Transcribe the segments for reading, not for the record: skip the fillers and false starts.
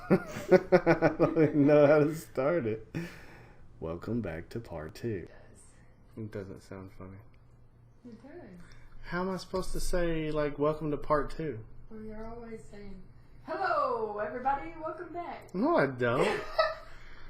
I don't even know how to start it. Welcome back to part two. It doesn't sound funny. It does. How am I supposed to say, like, welcome to part two? Well, you're always saying, hello, everybody, welcome back. No, I don't.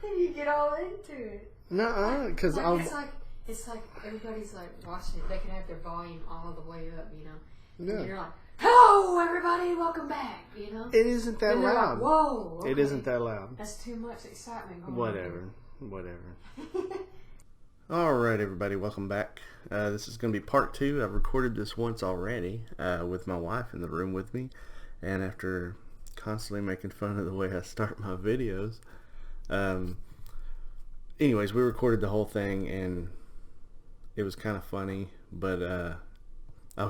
And you get all into it. Nuh-uh, because like, I'm... It's like everybody's like watching it. They can have their volume all the way up, you know. Yeah. And you're like, hello, everybody, welcome back, you know. It isn't that and they're loud. Like, whoa. Okay. It isn't that loud. That's too much excitement going Whatever. on. Whatever. Alright, everybody, welcome back. This is going to be part two. I've recorded this once already with my wife in the room with me. And after constantly making fun of the way I start my videos, anyways, we recorded the whole thing and it was kind of funny, but I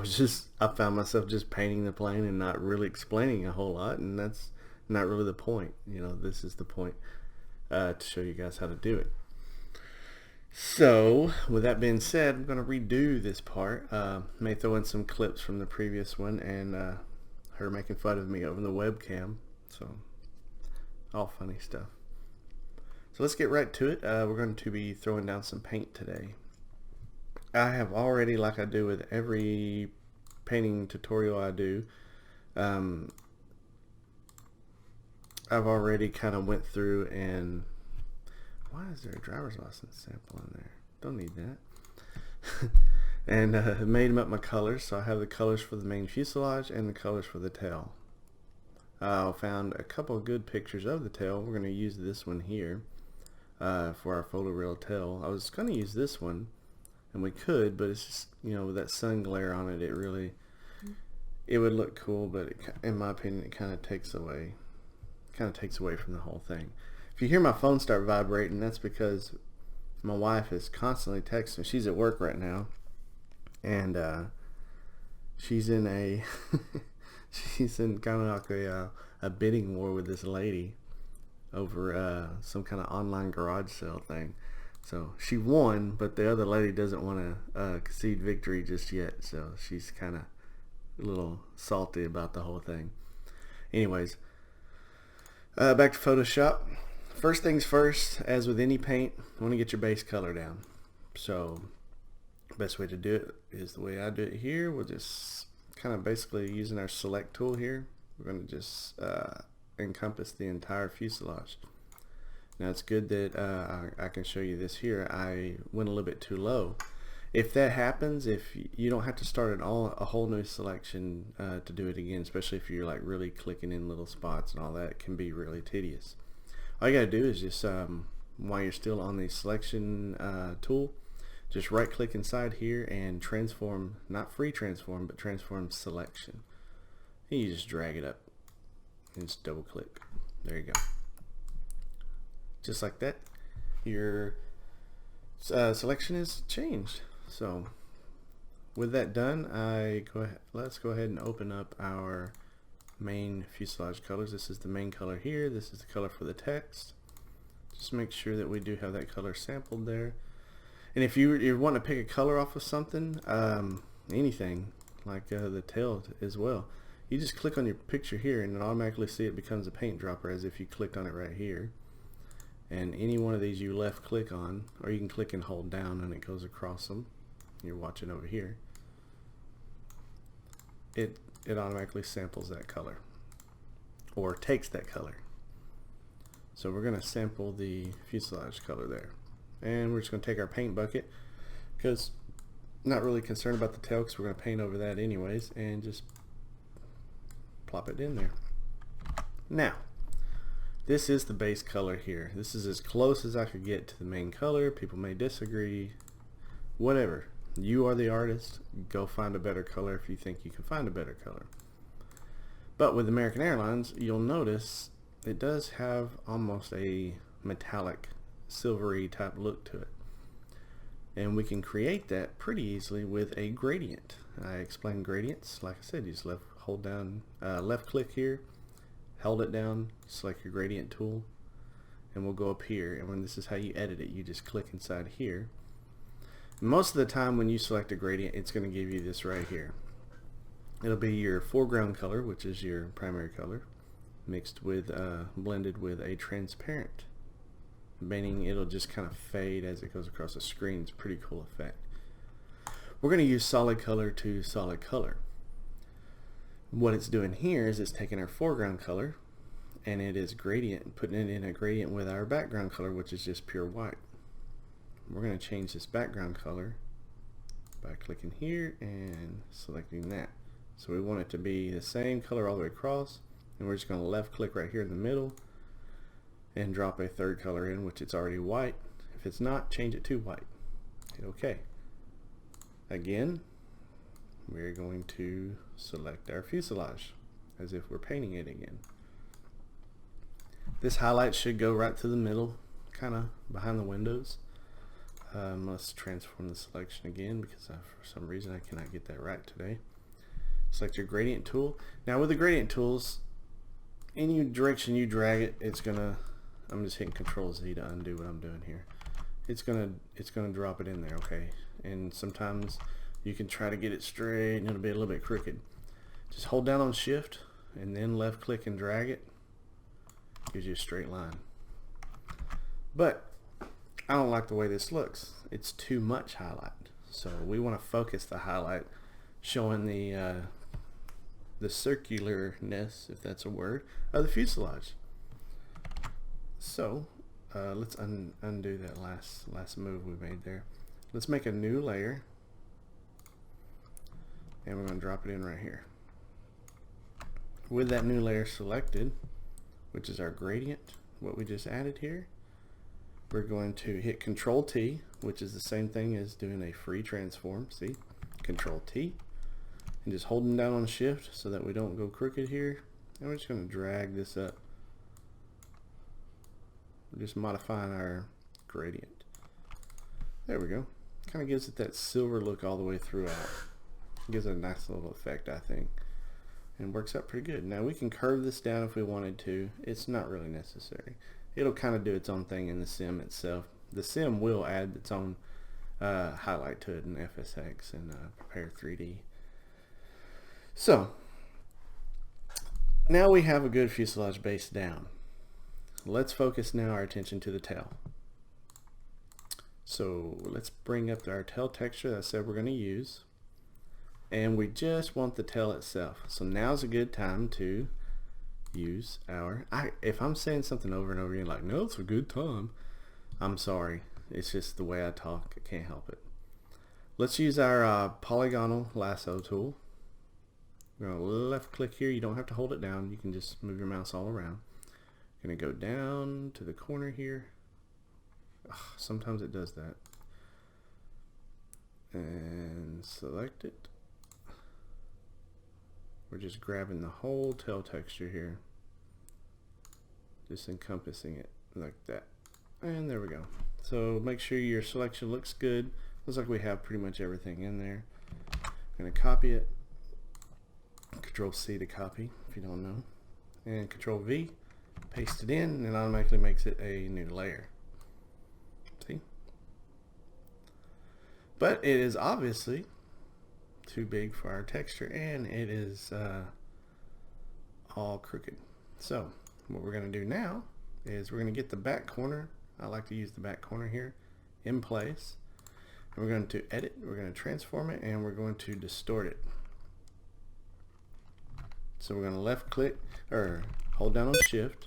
found myself just painting the plane and not really explaining a whole lot, and that's not really the point. You know, this is the point to show you guys how to do it. So, with that being said, I'm going to redo this part. May throw in some clips from the previous one and her making fun of me over the webcam. So, all funny stuff. So let's get right to it. We're going to be throwing down some paint today. I have already, like I do with every painting tutorial I do, I've already kind of went through and... Why is there a driver's license sample in there? Don't need that. And made them up my colors. So I have the colors for the main fuselage and the colors for the tail. I found a couple of good pictures of the tail. We're going to use this one here for our photoreal tail. I was going to use this one, and we could, but it's just, you know, with that sun glare on it, it would look cool, but in my opinion, it kind of takes away from the whole thing. If you hear my phone start vibrating, that's because my wife is constantly texting. She's at work right now, and she's in kind of like a bidding war with this lady over some kind of online garage sale thing. So she won, but the other lady doesn't want to concede victory just yet. So she's kind of a little salty about the whole thing. Anyways, back to Photoshop. First things first, as with any paint, you want to get your base color down. So the best way to do it is the way I do it here. We'll just kind of basically using our select tool here. We're going to just encompass the entire fuselage. Now it's good that I can show you this here. I went a little bit too low. If that happens, if you don't have to start a whole new selection to do it again, especially if you're like really clicking in little spots and all that, it can be really tedious. All you gotta do is just while you're still on the selection tool, just right click inside here and transform, not free transform, but transform selection. And you just drag it up and just double click. There you go. Just like that, your selection is changed. So with that done, let's go ahead and open up our main fuselage colors. This is the main color here. This is the color for the text. Just make sure that we do have that color sampled there. And if you want to pick a color off of something, anything like the tail as well, you just click on your picture here and automatically see it becomes a paint dropper as if you clicked on it right here. And any one of these you left click on, or you can click and hold down and it goes across them. You're watching over here. It automatically samples that color or takes that color. So we're going to sample the fuselage color there, and we're just going to take our paint bucket, because not really concerned about the tail because we're going to paint over that anyways, and just plop it in there. Now this is the base color here. This is as close as I could get to the main color. People may disagree, whatever. You are the artist. Go find a better color if you think you can find a better color. But with American Airlines, you'll notice it does have almost a metallic, silvery type look to it. And we can create that pretty easily with a gradient. I explained gradients. Like I said, you just hold down, left click here, held it down, select your gradient tool, and we'll go up here. And when this is how you edit it, you just click inside here. Most of the time when you select a gradient, it's going to give you this right here. It'll be your foreground color, which is your primary color, mixed with blended with a transparent, meaning it'll just kind of fade as it goes across the screen. It's a pretty cool effect. We're going to use solid color to solid color. What it's doing here is it's taking our foreground color and it is putting it in a gradient with our background color, which is just pure white. We're going to change this background color by clicking here and selecting that. So we want it to be the same color all the way across, and we're just going to left click right here in the middle and drop a third color in, which it's already white. If it's not, change it to white. Hit OK. Again, we're going to select our fuselage as if we're painting it again. This highlight should go right to the middle, kind of behind the windows. Let's transform the selection again because for some reason I cannot get that right today. Select your gradient tool. Now with the gradient tools, any direction you drag it, it's gonna, I'm just hitting Control Z to undo what I'm doing here. It's gonna drop it in there, okay? And sometimes you can try to get it straight and it'll be a little bit crooked. Just hold down on Shift and then left click and drag it. Gives you a straight line. But I don't like the way this looks. It's too much highlight. So we want to focus the highlight, showing the circularness, if that's a word, of the fuselage. So let's undo that last move we made there. Let's make a new layer, and we're going to drop it in right here. With that new layer selected, which is our gradient, what we just added here, we're going to hit Control T, which is the same thing as doing a free transform. See? Control T, and just holding down on Shift so that we don't go crooked here. And we're just going to drag this up. We're just modifying our gradient. There we go. Kind of gives it that silver look all the way throughout. Gives it a nice little effect, I think. And works out pretty good. Now we can curve this down if we wanted to. It's not really necessary. It'll kind of do its own thing in the sim itself. The sim will add its own highlight to it in FSX and Prepare 3D. So now we have a good fuselage base down. Let's focus now our attention to the tail. So let's bring up our tail texture that I said we're going to use. And we just want the tail itself. So now's a good time to use our, if I'm saying something over and over again like, no, it's a good time, I'm sorry. It's just the way I talk. I can't help it. Let's use our polygonal lasso tool. We're going to left click here. You don't have to hold it down. You can just move your mouse all around. Going to go down to the corner here. Ugh, sometimes it does that. And select it. We're just grabbing the whole tail texture here, just encompassing it like that, and there we go. So make sure your selection looks good. Looks like we have pretty much everything in there. I'm going to copy it, Control C to copy if you don't know, and Control V, paste it in, and it automatically makes it a new layer. See? But it is obviously too big for our texture, and it is all crooked. So what we're going to do now is we're going to get the back corner. I like to use the back corner here in place, and we're going to edit, we're going to transform it, and we're going to distort it. So we're going to left click or hold down on Shift,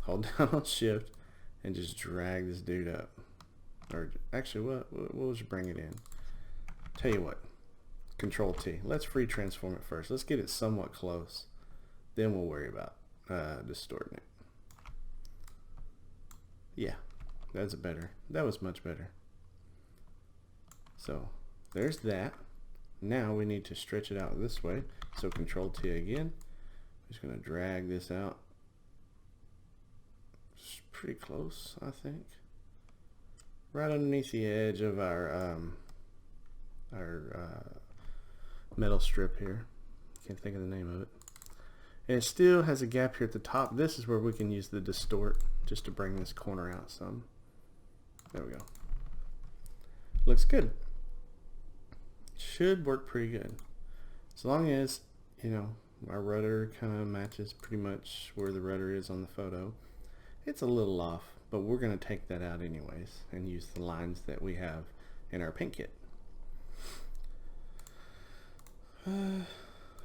hold down on Shift and just drag this dude up, or actually we'll just bring it in. Tell you what, Control T. Let's free transform it first. Let's get it somewhat close. Then we'll worry about distorting it. Yeah, that's better. That was much better. So there's that. Now we need to stretch it out this way. So Control T again. I'm just going to drag this out. It's pretty close, I think. Right underneath the edge of our metal strip here. Can't think of the name of it. And it still has a gap here at the top. This is where we can use the distort just to bring this corner out some. There we go. Looks good. Should work pretty good. As long as, you know, our rudder kind of matches pretty much where the rudder is on the photo. It's a little off, but we're going to take that out anyways and use the lines that we have in our paint kit. Let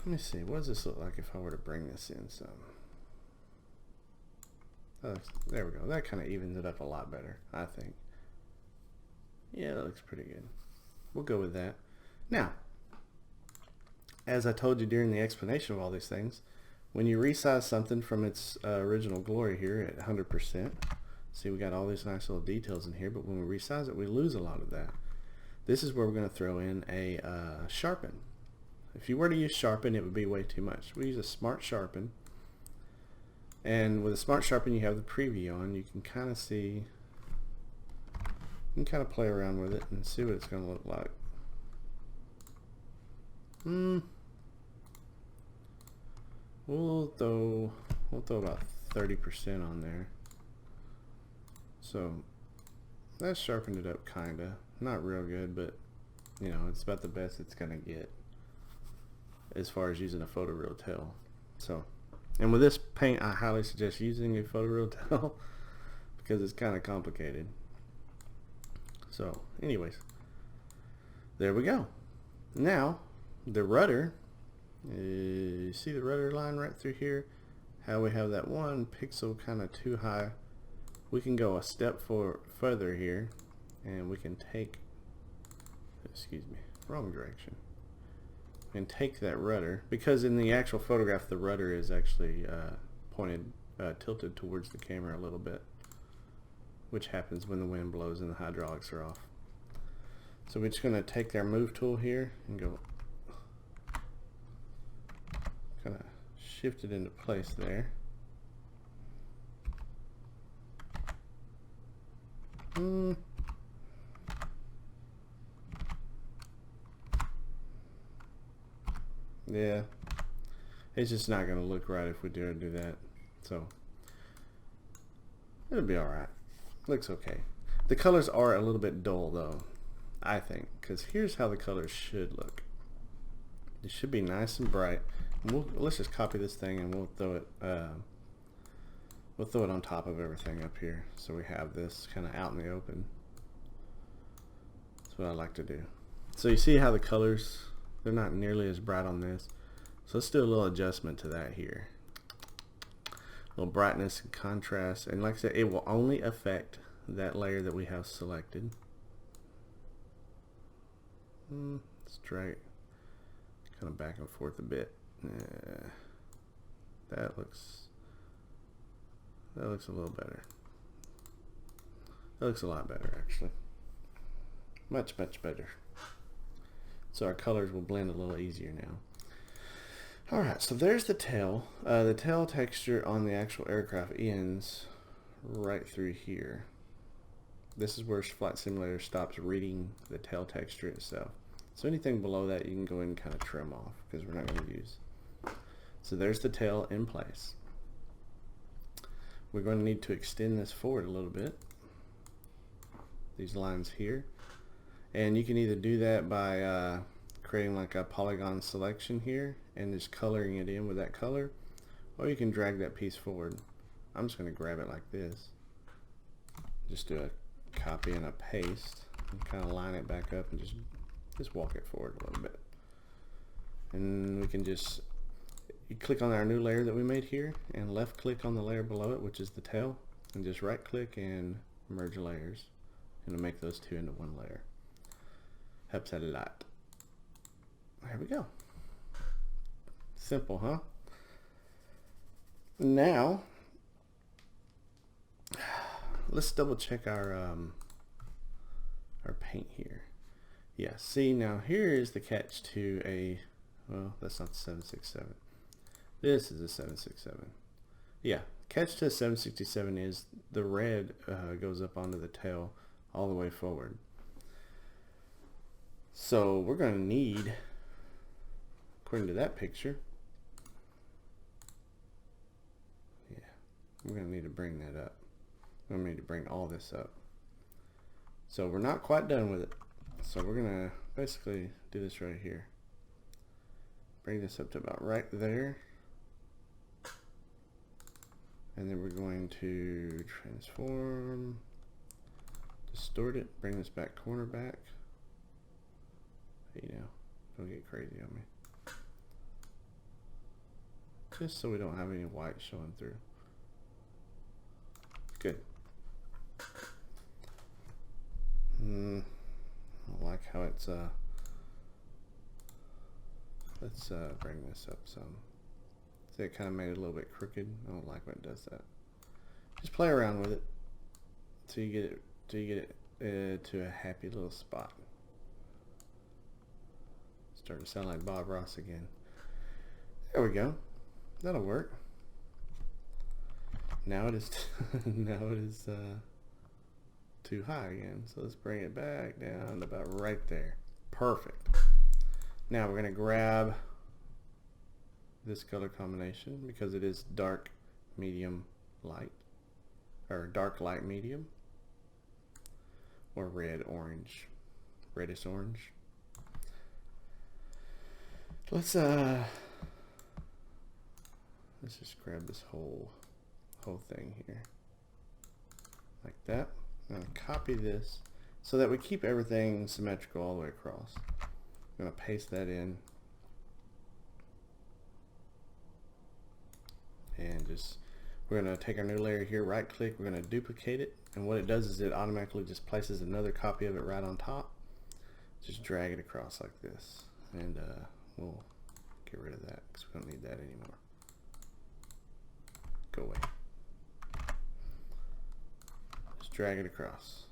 me see, what does this look like if I were to bring this in some? There we go. That kind of evens it up a lot better, I think. Yeah, that looks pretty good. We'll go with that. Now, as I told you during the explanation of all these things, when you resize something from its original glory here at 100%, see we got all these nice little details in here, but when we resize it, we lose a lot of that. This is where we're going to throw in a sharpen. If you were to use sharpen, it would be way too much. We use a smart sharpen. And with a smart sharpen, you have the preview on. You can kind of see, you can kind of play around with it and see what it's going to look like. We'll throw about 30% on there. So that sharpened it up kinda. Not real good, but you know, it's about the best it's gonna get as far as using a photoreal tail. So, and with this paint, I highly suggest using a photoreal tail because it's kind of complicated. So, anyways, there we go. Now, the rudder, you see the rudder line right through here? How we have that one pixel kind of too high. We can go a step further here, and we can take, excuse me, wrong direction. And take that rudder, because in the actual photograph the rudder is actually tilted towards the camera a little bit, which happens when the wind blows and the hydraulics are off. So we're just going to take our move tool here and go kind of shift it into place there. Yeah, it's just not going to look right if we do that. So it'll be alright. Looks okay. The colors are a little bit dull though, I think, because here's how the colors should look. It should be nice and bright. And let's just copy this thing and we'll throw it on top of everything up here, so we have this kind of out in the open. That's what I like to do. So you see how the colors, they're not nearly as bright on this. So let's do a little adjustment to that here. A little brightness and contrast, and like I said, it will only affect that layer that we have selected. Let's drag it kind of back and forth a bit. That looks a little better. That looks a lot better, actually. Much better. So our colors will blend a little easier now. Alright, so there's the tail. The tail texture on the actual aircraft ends right through here. This is where Flight Simulator stops reading the tail texture itself. So anything below that you can go ahead and kind of trim off, because we're not going to use. So there's the tail in place. We're going to need to extend this forward a little bit. These lines here. And you can either do that by creating like a polygon selection here and just coloring it in with that color, or you can drag that piece forward. I'm just going to grab it like this. Just do a copy and a paste and kind of line it back up and just walk it forward a little bit. And we can just, you click on our new layer that we made here and left click on the layer below it, which is the tail, and just right click and merge layers, and it'll make those two into one layer. Helps out a lot. There we go. Simple, huh? Now let's double check our paint here. Yeah, see, now here is the catch to a, well, that's not the 767. This is a 767. Yeah, catch to a 767 is the red goes up onto the tail all the way forward. So we're going to need, according to that picture, yeah, we're going to need to bring that up. We're going to need to bring all this up. So we're not quite done with it. So we're going to basically do this right here. Bring this up to about right there. And then we're going to transform, distort it, bring this back corner back. You know, don't get crazy on me. Just so we don't have any white showing through. Good. I don't like how it's let's bring this up some. See, it kind of made it a little bit crooked. I don't like when it does that. Just play around with it till you get it to a happy little spot. Starting to sound like Bob Ross again. There we go. That'll work. Now it is too high again. So let's bring it back down to about right there. Perfect. Now we're going to grab this color combination because it is dark, medium, light, or dark, light, medium, or red, orange, reddish orange. Let's just grab this whole thing here like that. I'm going to copy this so that we keep everything symmetrical all the way across. I'm going to paste that in and we're going to take our new layer here, right click, we're going to duplicate it, and what it does is it automatically just places another copy of it right on top. Just drag it across like this, and we'll get rid of that because we don't need that anymore. Go away. Just drag it across.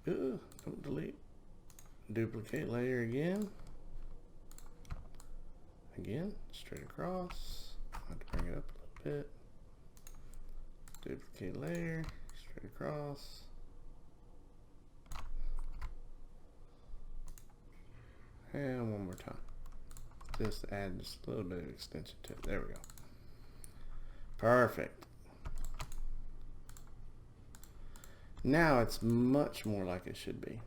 Don't delete. Duplicate layer again. Again, straight across. I have to bring it up a little bit. Duplicate layer, straight across. And one more time. Just add just a little bit of extension to it. There we go. Perfect. Now it's much more like it should be.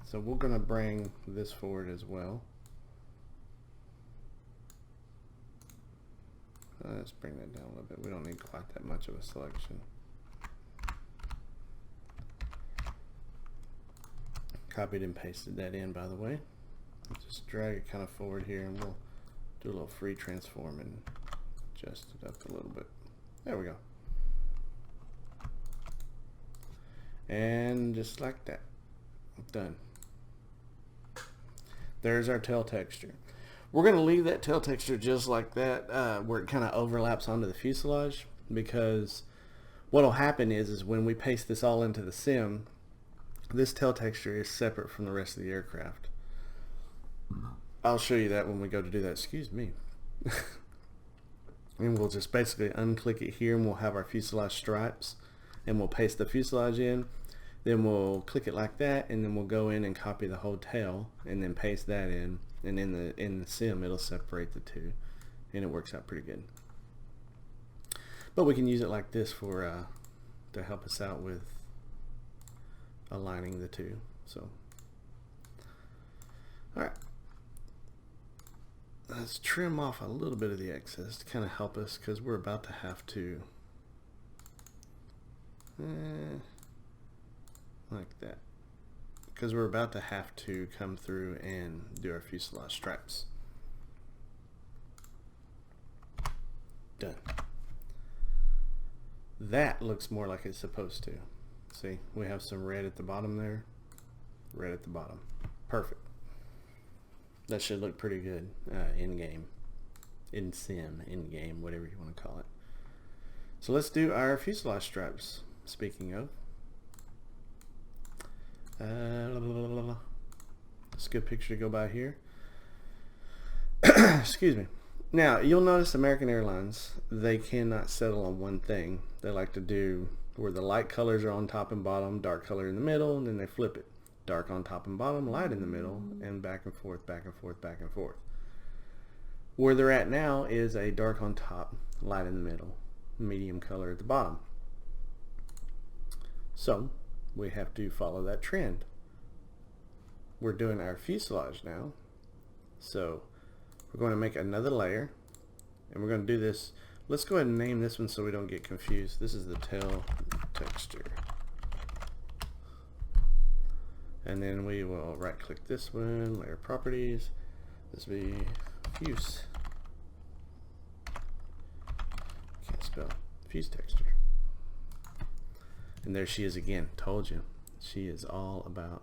So we're going to bring this forward as well. Let's bring that down a little bit. We don't need quite that much of a selection. Copied and pasted that in, by the way. Just drag it kind of forward here, and we'll do a little free transform and adjust it up a little bit. There we go. And just like that. Done. There's our tail texture. We're going to leave that tail texture just like that, where it kind of overlaps onto the fuselage, because what will happen is when we paste this all into the sim, this tail texture is separate from the rest of the aircraft. I'll show you that when we go to do that. Excuse me. And we'll just basically unclick it here, and we'll have our fuselage stripes, and we'll paste the fuselage in. Then we'll click it like that, and then we'll go in and copy the whole tail and then paste that in, and in the sim it'll separate the two, and it works out pretty good. But we can use it like this for to help us out with aligning the two. So alright, let's trim off a little bit of the excess to kind of help us, because we're about to have to like that, because we're about to have to come through and do our fuselage stripes. Done. That looks more like it's supposed to. See, we have some red at the bottom there, red at the bottom. Perfect. That should look pretty good in game, in sim, in game, whatever you want to call it. So let's do our fuselage stripes. Speaking of, it's a good picture to go by here. Excuse me. Now you'll notice American Airlines, they cannot settle on one thing. They like to do where the light colors are on top and bottom, dark color in the middle, and then they flip it. Dark on top and bottom, light in the middle, and back and forth, back and forth, back and forth. Where they're at now is a dark on top, light in the middle, medium color at the bottom. So we have to follow that trend. We're doing our fuselage now. So we're going to make another layer, and we're going to do this. Let's go ahead and name this one so we don't get confused. This is the tail texture. And then we will right click this one, layer properties. This will be fuse. Can't spell fuse texture. And there she is again. Told you, she is all about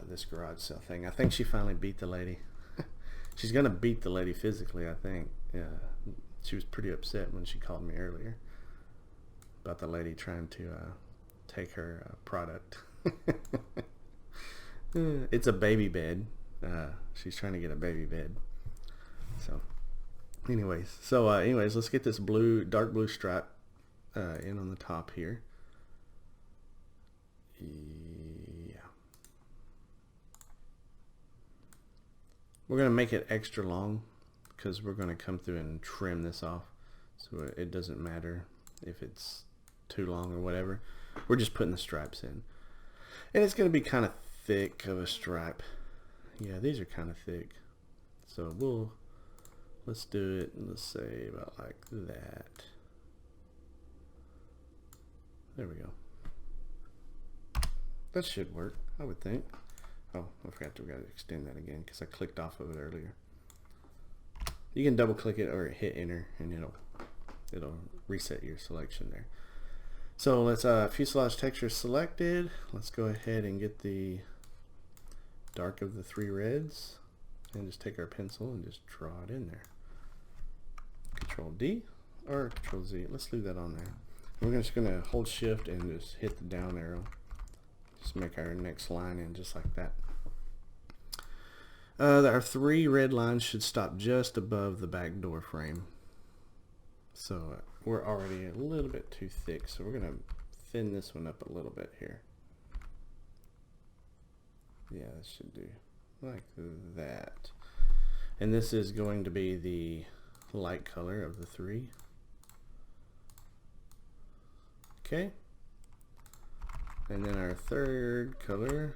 this garage sale thing. I think she finally beat the lady. She's gonna beat the lady physically, I think. Yeah, she was pretty upset when she called me earlier about the lady trying to take her product. It's a baby bed. She's trying to get a baby bed. So anyways, let's get this dark blue stripe in on the top here. Yeah. We're going to make it extra long because we're going to come through and trim this off, so it doesn't matter if it's too long or whatever. We're just putting the stripes in, and it's going to be kind of thick of a stripe. Yeah, these are kind of thick, so let's do it, let's say about like that. There we go. That should work, I would think. Oh, I forgot we got to extend that again because I clicked off of it earlier. You can double click it or hit enter and it'll reset your selection there. So let's fuselage texture selected. Let's go ahead and get the dark of the 3 reds and just take our pencil and just draw it in there. Control D or Control Z. Let's leave that on there. We're just going to hold shift and just hit the down arrow. Just make our next line in just like that. Our 3 red lines should stop just above the back door frame. So we're already a little bit too thick, so we're going to thin this one up a little bit here. Yeah, that should do like that. And this is going to be the light color of the 3. Okay. And then our 3rd color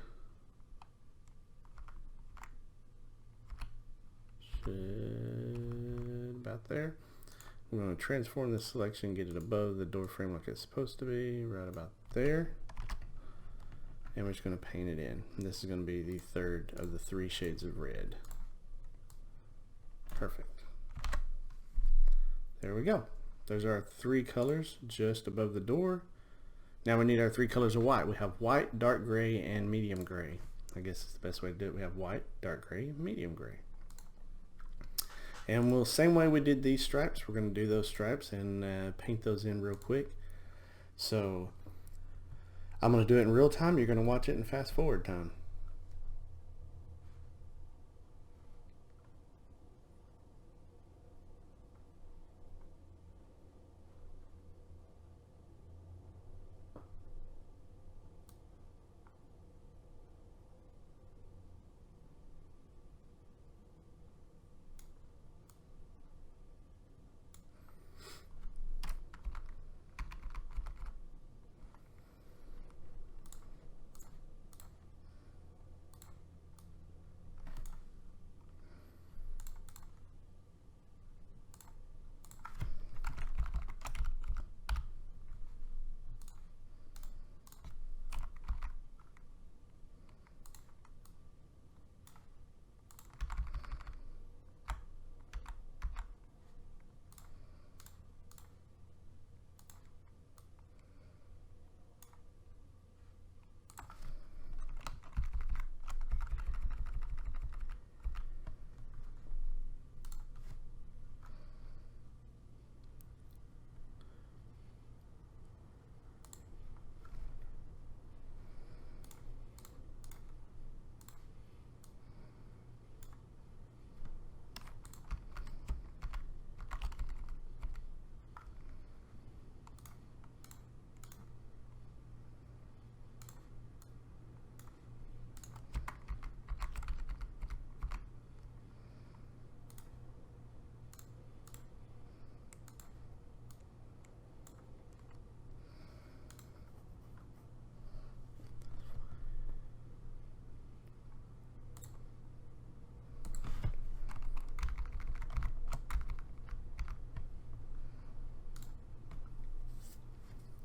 should about there. I'm going to transform this selection, get it above the door frame like it's supposed to be, right about there. And we're just going to paint it in. And this is going to be the 3rd of the 3 shades of red. Perfect. There we go. Those are our 3 colors just above the door. Now we need our 3 colors of white. We have white, dark gray, and medium gray. I guess it's the best way to do it. We have white, dark gray, medium gray. And same way we did these stripes, we're going to do those stripes and paint those in real quick. So I'm going to do it in real time. You're going to watch it in fast forward time.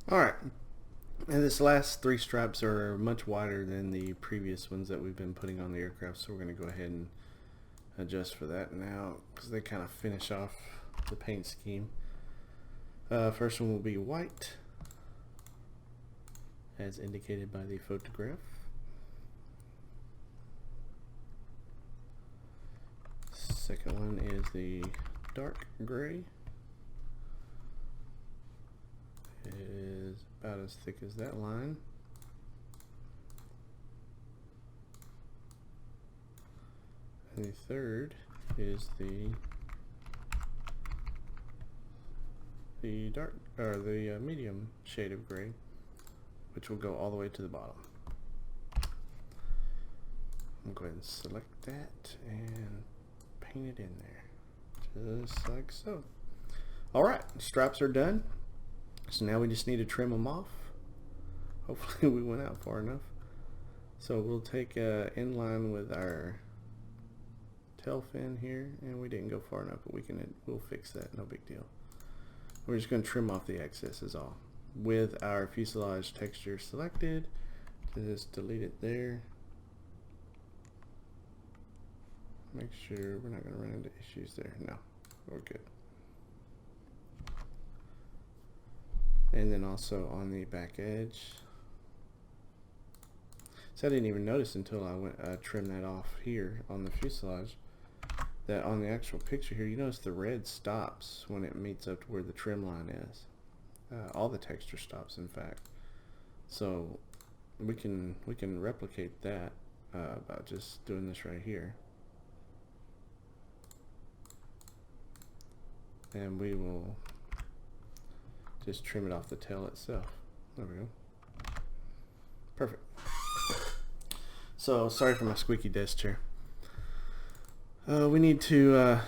Alright, and this last 3 straps are much wider than the previous ones that we've been putting on the aircraft, so we're going to go ahead and adjust for that now because they kind of finish off the paint scheme. First one will be white, as indicated by the photograph. Second one is the dark gray. It is about as thick as that line. And the third is the dark, or the medium shade of gray, which will go all the way to the bottom. I'm going to go ahead and select that and paint it in there, just like so. Alright, straps are done. So now we just need to trim them off. Hopefully we went out far enough. So we'll take in line with our tail fin here, and we didn't go far enough, but we'll fix that, no big deal. We're just going to trim off the excess is all. With our fuselage texture selected, just delete it there. Make sure we're not going to run into issues there. No, we're good. And then also on the back edge. So I didn't even notice until I trimmed that off here on the fuselage, that on the actual picture here, you notice the red stops when it meets up to where the trim line is. All the texture stops, in fact. So we can replicate that by just doing this right here. And we will just trim it off the tail itself. There we go. Perfect. So sorry for my squeaky desk chair. We need to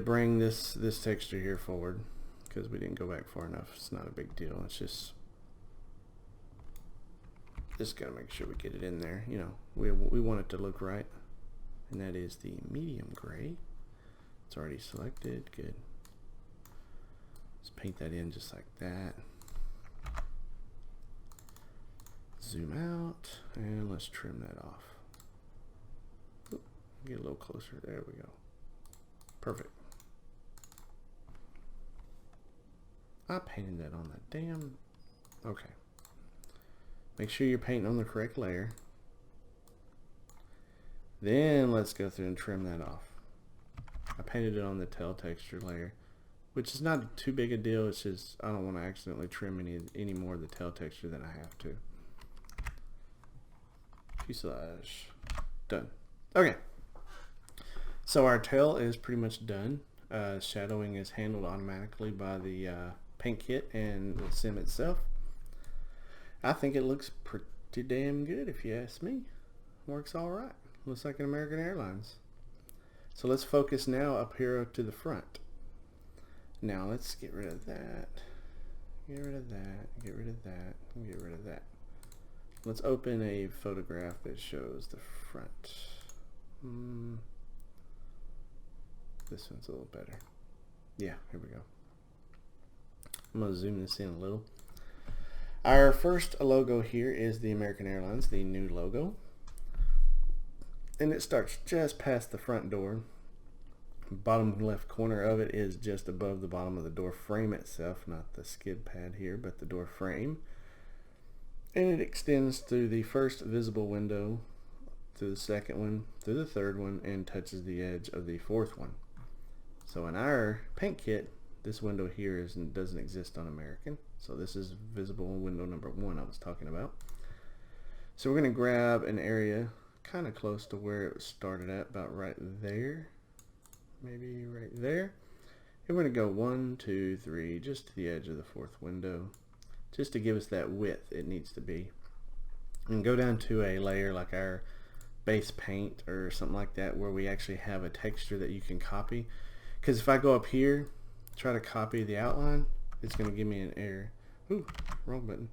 bring this texture here forward because we didn't go back far enough. It's not a big deal. It's just gotta make sure we get it in there. You know, we want it to look right, and that is the medium gray. It's already selected. Good. Let's paint that in just like that. Zoom out and let's trim that off. Oop, get a little closer. There we go. Perfect. I painted that on the damn. Okay. Make sure you're painting on the correct layer. Then let's go through and trim that off. I painted it on the tail texture layer, which is not too big a deal. It's just I don't want to accidentally trim any more of the tail texture than I have to. Fuselage. Done. Okay. So our tail is pretty much done. Shadowing is handled automatically by the paint kit and the sim itself. I think it looks pretty damn good if you ask me. Works alright. Looks like an American Airlines. So let's focus now up here to the front. Now let's get rid of that. Get rid of that. Get rid of that. Get rid of that. Let's open a photograph that shows the front. This one's a little better. Yeah, here we go. I'm going to zoom this in a little. Our first logo here is the American Airlines, the new logo. And it starts just past the front door. Bottom left corner of it is just above the bottom of the door frame itself, not the skid pad here, but the door frame. And it extends through the first visible window, through the second one, through the third one, and touches the edge of the fourth one. So in our paint kit, this window here doesn't exist on American. So this is visible window number 1 I was talking about. So we're going to grab an area kind of close to where it started at, about right there. Maybe right there. And we're going to go 1, 2, 3, just to the edge of the fourth window, just to give us that width it needs to be. And go down to a layer like our base paint or something like that, where we actually have a texture that you can copy. Because if I go up here, try to copy the outline, it's going to give me an error. Ooh, wrong button.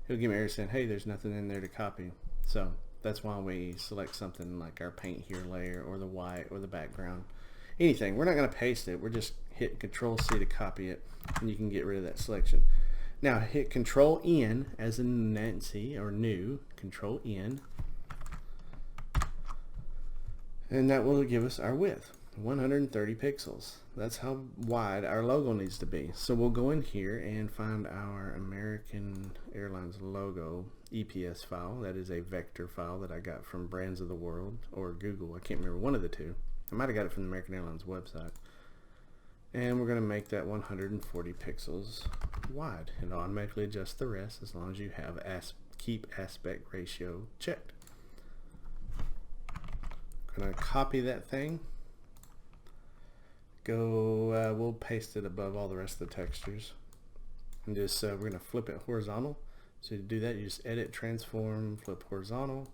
It'll give me an error saying, hey, there's nothing in there to copy. So that's why we select something like our paint here layer, or the white, or the background. Anything. We're not going to paste it. We're just hitting Control C to copy it, and you can get rid of that selection. Now hit Control N as in Nancy or new. Control N. And that will give us our width. 130 pixels. That's how wide our logo needs to be. So we'll go in here and find our American Airlines logo EPS file. That is a vector file that I got from Brands of the World or Google. I can't remember, one of the two. I might have got it from the American Airlines website. And we're going to make that 140 pixels wide. And automatically adjust the rest as long as you have keep aspect ratio checked. Going to copy that thing. We'll paste it above all the rest of the textures. And just we're going to flip it horizontal. So to do that, you just edit, transform, flip horizontal.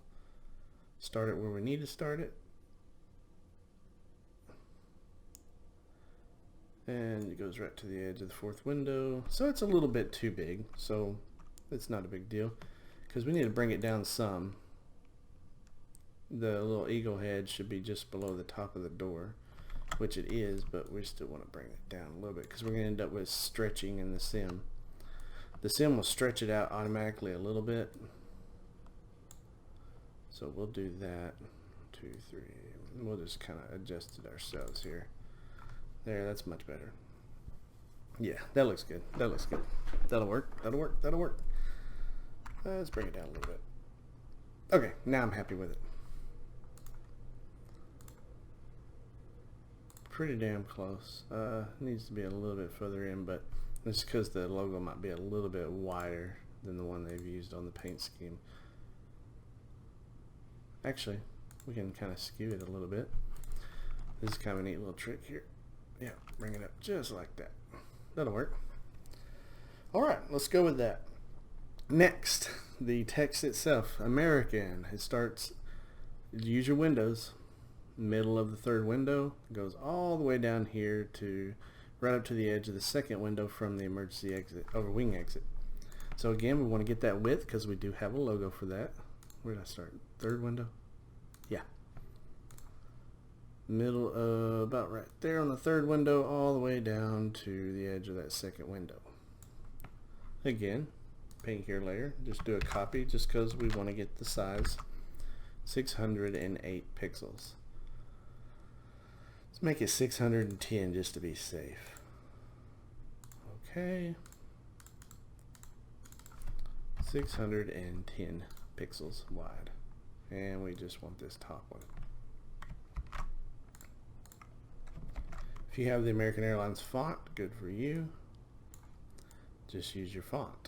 Start it where we need to start it. And it goes right to the edge of the fourth window. So it's a little bit too big, so it's not a big deal because we need to bring it down some. The little eagle head should be just below the top of the door, which it is, but we still want to bring it down a little bit because we're going to end up with stretching in the sim. The sim will stretch it out automatically a little bit. So we'll do that. 2, 3. We'll just kind of adjust it ourselves here. There, that's much better. Yeah, that looks good. That looks good. That'll work. That'll work. That'll work. Let's bring it down a little bit. Okay, now I'm happy with it. Pretty damn close. Needs to be a little bit further in, but that's because the logo might be a little bit wider than the one they've used on the paint scheme. Actually, we can kind of skew it a little bit. This is kind of a neat little trick here. Yeah, bring it up just like that. That'll work. Alright, let's go with that. Next, the text itself. American. It starts, use your windows. Middle of the third window. Goes all the way down here to right up to the edge of the second window from the emergency exit, over wing exit. So again, we want to get that width because we do have a logo for that. Where did I start? Third window? Yeah. Middle, about right there on the third window, all the way down to the edge of that second window. Again, paint here layer, just do a copy just because we want to get the size. 608 pixels. Let's make it 610 just to be safe. Okay. 610 pixels wide. And we just want this top one. If you have the American Airlines font, good for you. Just use your font.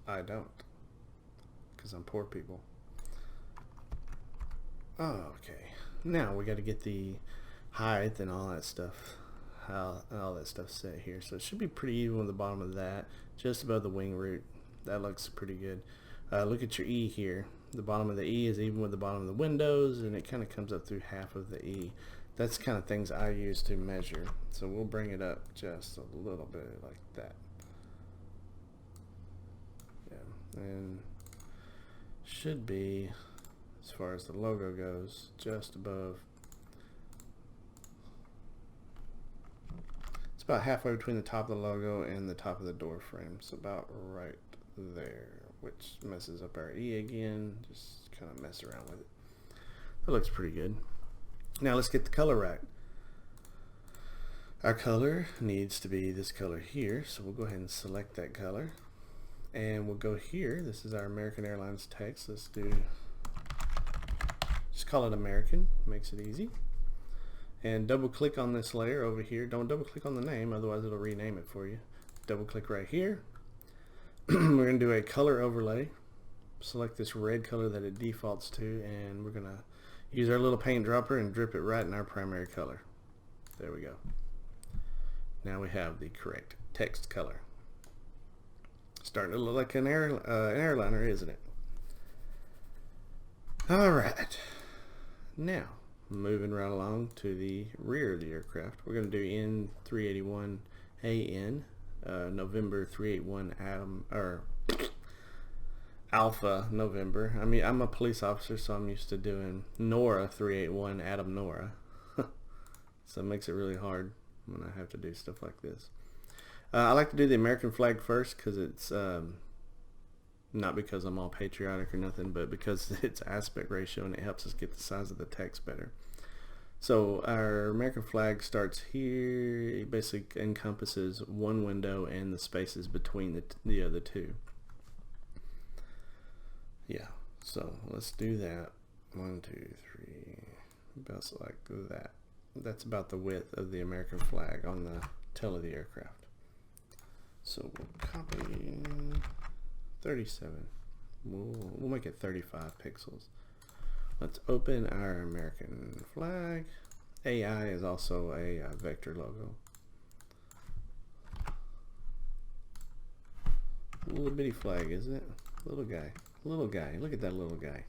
I don't, because I'm poor people. Okay, now we got to get the height and all that stuff, all that stuff set here. So it should be pretty even with the bottom of that, just above the wing root. That looks pretty good. Look at your E here. The bottom of the E is even with the bottom of the windows, and it kind of comes up through half of the E. That's the kind of things I use to measure. So we'll bring it up just a little bit like that. Yeah, and should be, as far as the logo goes, just above. It's about halfway between the top of the logo and the top of the door frame. So about right there, which messes up our E again. Just kind of mess around with it. That looks pretty good. Now let's get the color right. Our color needs to be this color here, so we'll go ahead and select that color. And we'll go here. This is our American Airlines text. Let's just call it American. Makes it easy. And double click on this layer over here. Don't double click on the name, otherwise it'll rename it for you. Double click right here. We're going to do a color overlay. Select this red color that it defaults to, and we're going to use our little paint dropper and drip it right in our primary color. There we go. Now we have the correct text color. Starting to look like an airliner, isn't it? Alright. Now, moving right along to the rear of the aircraft. We're going to do N381 AN, November 381 Adam, or Alpha November. I mean, I'm a police officer, so I'm used to doing Nora 381 Adam Nora. So it makes it really hard when I have to do stuff like this. I like to do the American flag first because it's not because I'm all patriotic or nothing, but because it's aspect ratio and it helps us get the size of the text better. So our American flag starts here. It basically encompasses one window and the spaces between the other two. Yeah, so let's do that. 1, 2, 3, about like that. That's about the width of the American flag on the tail of the aircraft. So we'll copy 37. We'll make it 35 pixels. Let's open our American flag. AI is also a vector logo. Little bitty flag, isn't it? Little guy. Little guy. Look at that little guy.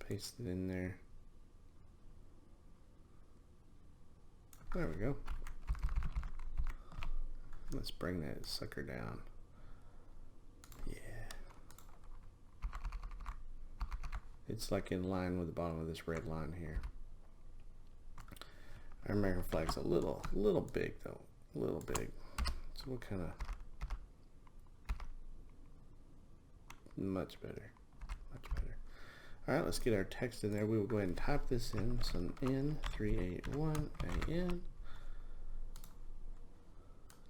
Paste it in there. There we go. Let's bring that sucker down. Yeah. It's like in line with the bottom of this red line here. Our American flag's a little big though. A little big. So we'll kind of much better. Much better. Alright, let's get our text in there. We will go ahead and type this in. So N381AN.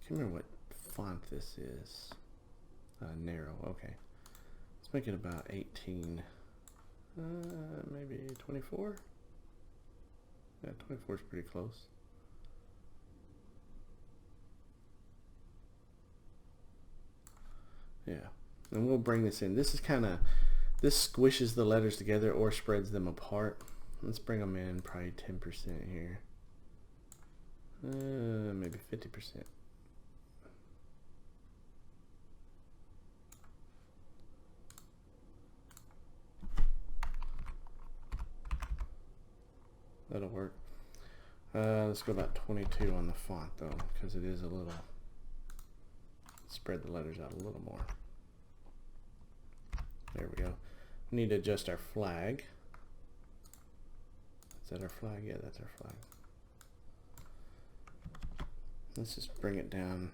Can't remember what font this is. Narrow, okay. Let's make it about 18. Maybe 24? Yeah, 24 is pretty close. Yeah, and we'll bring this in. This is this squishes the letters together or spreads them apart. Let's bring them in probably 10% here. Maybe 50%. That'll work. Let's go about 22 on the font though, because it is a little, spread the letters out a little more. There we go. We need to adjust our flag. Is that our flag? Yeah, that's our flag. Let's just bring it down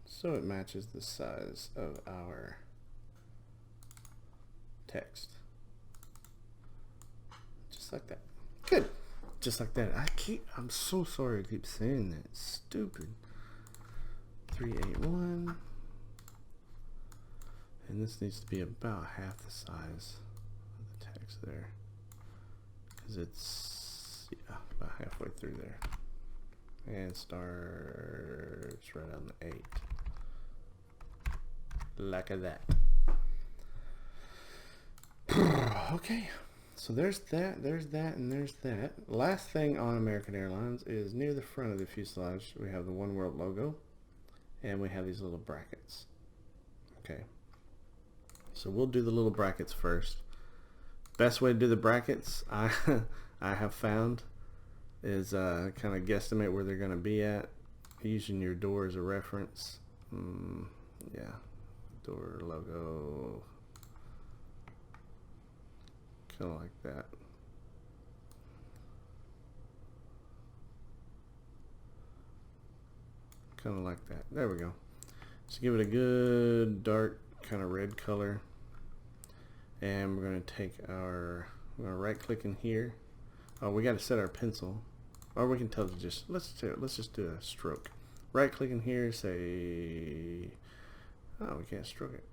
so it matches the size of our text. Just like that. Good. Just like that. I'm so sorry to keep saying that. It's stupid. 381. And this needs to be about half the size of the text there. Because it's, yeah, about halfway through there. And starts right on the 8. Like that. Okay. So there's that, and there's that. Last thing on American Airlines is near the front of the fuselage, we have the One World logo, and we have these little brackets. Okay. So we'll do the little brackets first. Best way to do the brackets, I have found, is kind of guesstimate where they're going to be at, using your door as a reference. Yeah, door logo. Kind of like that. Kind of like that. There we go. So give it a good dark kind of red color. And we're going to take we're going to right click in here. Oh, we got to set our pencil. Or we can tell it just, let's just do a stroke. Right click in here, say, oh, we can't stroke it.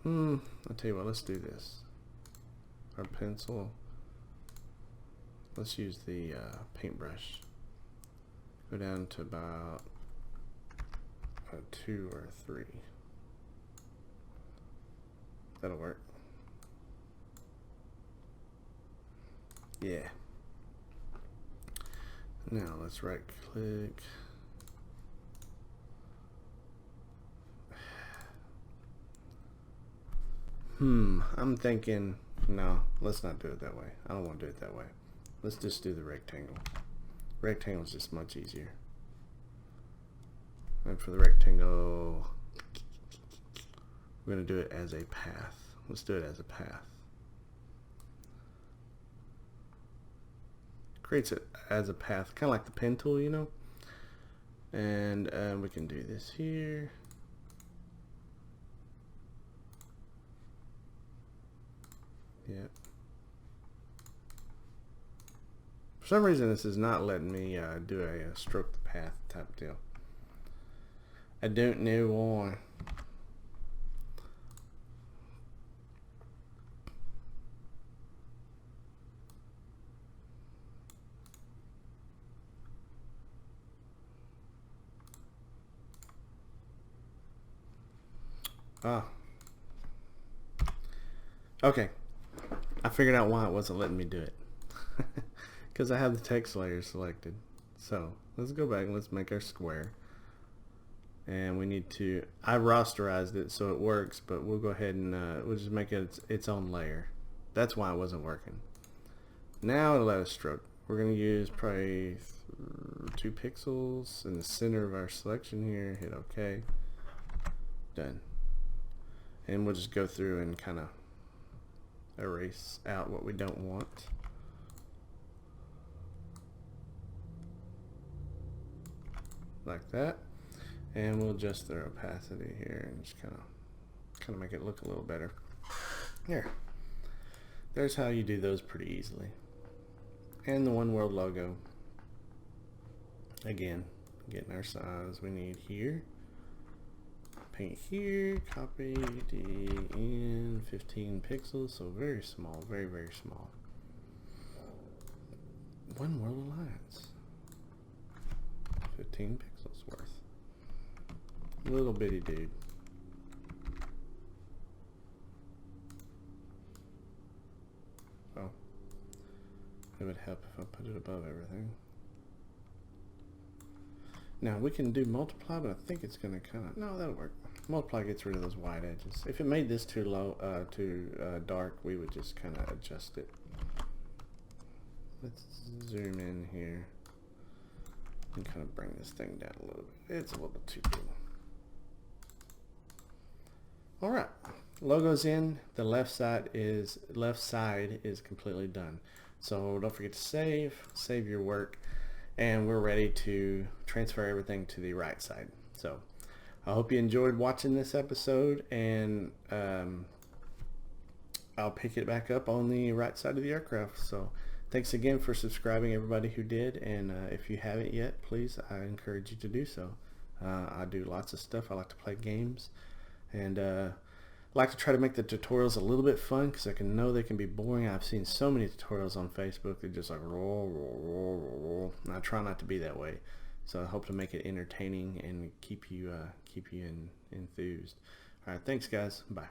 I'll tell you what, let's do this. Our pencil, let's use the paintbrush. Go down to about a 2 or 3. That'll work. Yeah. Now let's right click. I'm thinking, no, let's not do it that way. I don't want to do it that way. Let's just do the rectangle. Rectangle is just much easier. And for the rectangle, we're going to do it as a path. Let's do it as a path. creates it as a path, kind of like the pen tool, you know. And we can do this here. Yep. For some reason, this is not letting me do a stroke the path type deal. I don't know why. Ah. Okay. I figured out why it wasn't letting me do it. Because I have the text layer selected. So let's go back and let's make our square. And we need to, I rasterized it so it works, but we'll go ahead and we'll just make it its own layer. That's why it wasn't working. Now it'll let us stroke. We're going to use probably 2 pixels in the center of our selection here. Hit OK. Done. And we'll just go through and kind of erase out what we don't want. Like that. And we'll adjust the opacity here and just kind of make it look a little better. There. There's how you do those pretty easily. And the One World logo. Again, getting our size we need here. Paint here, copy in 15 pixels, so very small, very, very small. One World Alliance. 15 pixels worth. Little bitty dude. Oh. It would help if I put it above everything. Now we can do multiply, but I think it's going to kind of, no, that'll work. Multiply gets rid of those white edges. If it made this too low, too dark, we would just kind of adjust it. Let's zoom in here and kind of bring this thing down a little bit. It's a little too big. All right, logo's in. The left side is completely done. So don't forget to save your work, and we're ready to transfer everything to the right side. So I hope you enjoyed watching this episode, and I'll pick it back up on the right side of the aircraft. So thanks again for subscribing, everybody who did, and if you haven't yet, please, I encourage you to do so. I do lots of stuff. I like to play games, and I like to try to make the tutorials a little bit fun, because I know they can be boring. I've seen so many tutorials on Facebook. They're just like roll, roll, roll, roll, roll. And I try not to be that way. So I hope to make it entertaining and keep you enthused. All right, thanks guys. Bye.